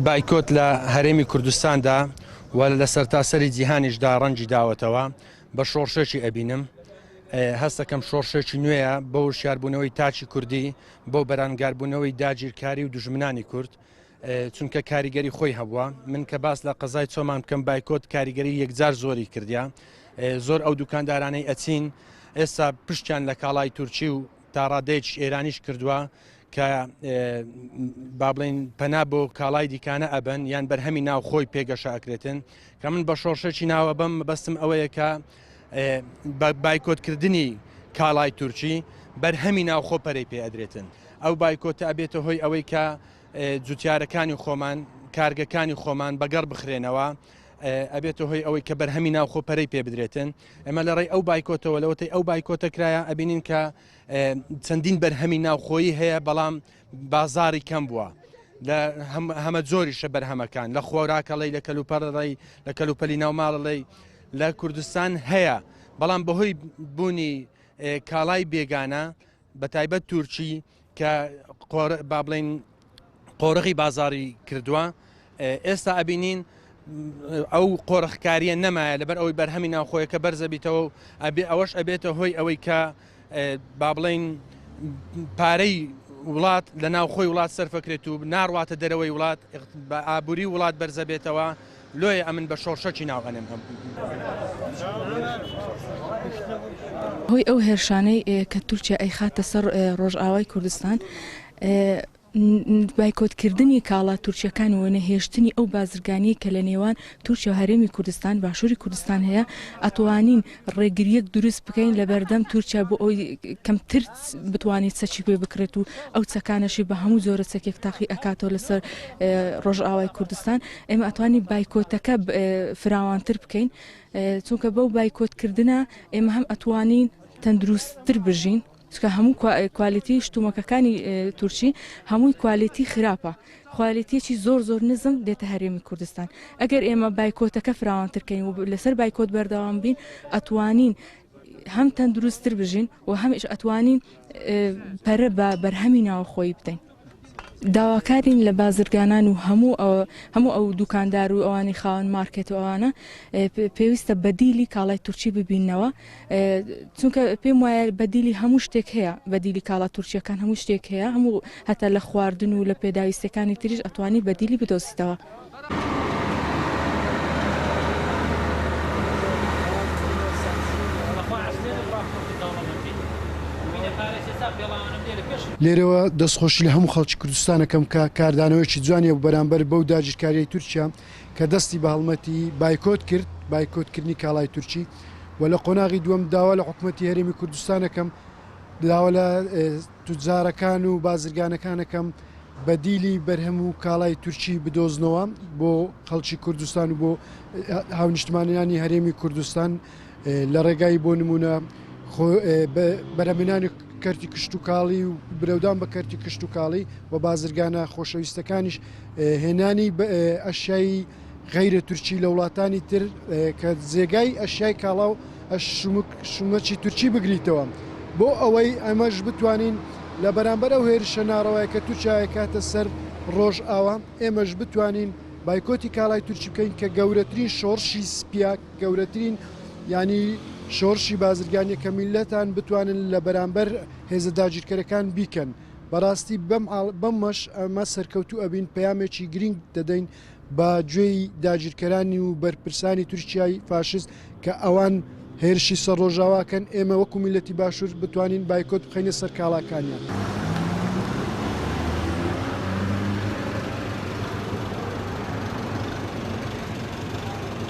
بایکۆت لە هەرێمی کوردستاندا و لە سەرتاسەری جیهانیشدا ڕەنجی داوەتەوە بە شۆڕشێکی ئەبینم. هەستەکەم شۆڕشێکی نوێیە بۆ شاربوونەوەی تاچی کوردی بۆ بەرانگاربوونەوەی داگیرکاری و دژمنانی کورد، چونکە کاریگەری خۆی هەبووە. من کە باس لە قەزای چۆمان بکەم، بایکۆت کاریگەری یەکجار زۆری کردیا. زۆر ئەو دوکاندارانەی ئەچین ئێستا پشتیان لە کاڵای تورکی و تا ڕادەیەکی ئێرانیش کردووە کە با بڵین پەنا بۆ کاڵای دیکانە ئەبن یان بەرهەمی ناو خۆی پێگەشە ئەکرێتن، کە من بە شۆڕشێکی ناوە بەم بەستم ئەوەیە کە بایکۆتکردنی کاڵای تورکی بەرهەمی ناو خۆ پەرەی پێ ئەدرێتن. ئەو بایکۆتە ئەبێتە هۆی ئەوەی کە جوتیارەکانی خۆمان، کارگەکانی خۆمان بەگەڕ بخرێنەوە، ئەبێتە هۆی ئەوەی کە بەرهەمی ناو خۆ پەرەی پێ بدرێتن. ئەمە لە ڕێی ئەو بایکۆتەوە لەوەتەی ئەو بایکۆتە کرایە ئەبینین کە چەندین بەرهەمی ناوخۆیی هەیە، بەڵام بازاری کەم بووە لە هەمە جۆریشە بەرهەمەکان، لە خۆراکەڵی، لە کەلوپەڕی، لە کەلوپەلی ناوماڵڵی لە کوردستان هەیە، بەڵام بەهۆی بوونی کاڵای بێگانە بە تایبەت تورکی کە با بڵین قۆرغی بازاری کردووە، ئێستا ئەبینین ئەو قۆرخکاریە نەمایە لەبەر ئەوەی بەرهەمی ناوخۆیەکە بەرزەبییتەوە و ئەوەش ئەبێتە هۆی ئەوەی کە با بڵین پارەی وڵات لە ناوخۆی وڵات سەرفەکرێت و ناڕواتە دەرەوەی وڵات بە ئابووری وڵات بەرزەبێتەوە. لۆیە ئەمن بە شۆڕشەکی ناوغەنم هۆی ئەو هێرشانەی کە تورکیا ئەی خاتە سەر ڕۆژئاوای کوردستان، بایکۆتکردنی کاڵا تورکیەکان و نەهێشتنی ئەو بازرگانی کە لە نێوان تورکیا و هەرێمی کوردستان باشووری کوردستان هەیە، ئەتوانین ڕێگریەک دروست بکەین لە بەردەم تورکیا بۆ ئەوی کەمتر بتوانێت چەکی پێ بکرێت و ئەو چەکانەشی بە هەموو زۆرە چەکێک تاقی ئەکاتەوە لەسەر ڕۆژئاوای کوردستان. ئێمە ئەتوانین بایکۆتەکە فراوانتر بکەین، چونکە بەو بایکۆتکردنە ئێمە هەم ئەتوانین تەندروستتر بژین، چکە هەموو کوالیتی شتومەکەکانی تورکی هەمووی کوالیتی خراپە، کوالیتیەکی زۆر نزم دێتە هەرێمی کوردستان. ئەگەر ئێمە بایکۆتەکە فراوانترکەین و لەسەر بایکۆت بەردەوام بین، ئەتوانین هەم تەندروستتر بژین و هەمیش ئەتوانین پەرە بە بەرهەمی ناوخۆیی بدەین. داواکارین لە بازرگانان و هەموو ئەو دوکاندار و ئەوانی خاوەن مارکێت و ئەوانە پێویستە بەدیلی کاڵای تورکی ببینەوە، چونکە پێم وایە بەدیلی هەموو شتێک هەیە، بەدیلی کاڵا تورکیەکان هەموو شتێک هەیە، هەموو هەتا لە خواردن و لە پێداویستەکانی تریش ئەتوانی بەدیلی بدۆزیتەوە. لێرەوە دەستخۆشی لە هەموو خەڵکی کوردستانەکەم کە کاردانەوەیکی جوانیە و بەرامبەر بەو داگیرکاریی تورکیا کە دەستی بە هەڵمەتی بایکۆت کرد، بایکۆتکردنی کاڵای تورکی، و لە قۆناغی دووەم داوا لە حکوومەتی هەرێمی کوردستانەکەم، داوا لە توجارەکان و بازرگانەکانەکەم بەدیلی بەرهەم و کاڵای تورکی بدۆزنەوە بۆ خەڵکی کوردستان و بۆ هاونیشتمانیانی هەرێمی کوردستان، لە ڕێگای بۆ نمونە بەرهەمێنانی کەرتی کشت و کاڵی و برەودان بە کەرتی کشت و کاڵی و بازرگانە خۆشەویستەکانیش هێنانی ئەشیایی غەیرە تورکی لە وڵاتانی تر کە جێگای ئەشیای کاڵا و شومەکی تورکی بگریتەوە، بۆ ئەوەی ئەمەش بتوانین لە بەرامبەر ئەو هێرشە ناڕەوای کە تورکیا کاتە سەر ڕۆژئاوا، ئێمەش بتوانین بایکۆتی کاڵای تورکی بکەین کە گەورەترین شۆڕشی سپیاک، گەورەترین ینی شۆڕشی بازرگانیەکە میلەتان بتوانن لە بەرامبەر هێزە داگیرکەرەکان بیکەن. بەڕاستی بەمەش ئەمە سەرکەوتوو ئەبین، پەیامێکی گرنگ دەدەین بە گوێی داگیرکەرانی و بەرپرسانی تورکیای فاشست کە ئەوان هێرشی سەر ڕۆژاواکەن، ئێمە وەکو میلەتی باشوور بتوانین بایکۆت بخەینە سەر کاڵاکانیان.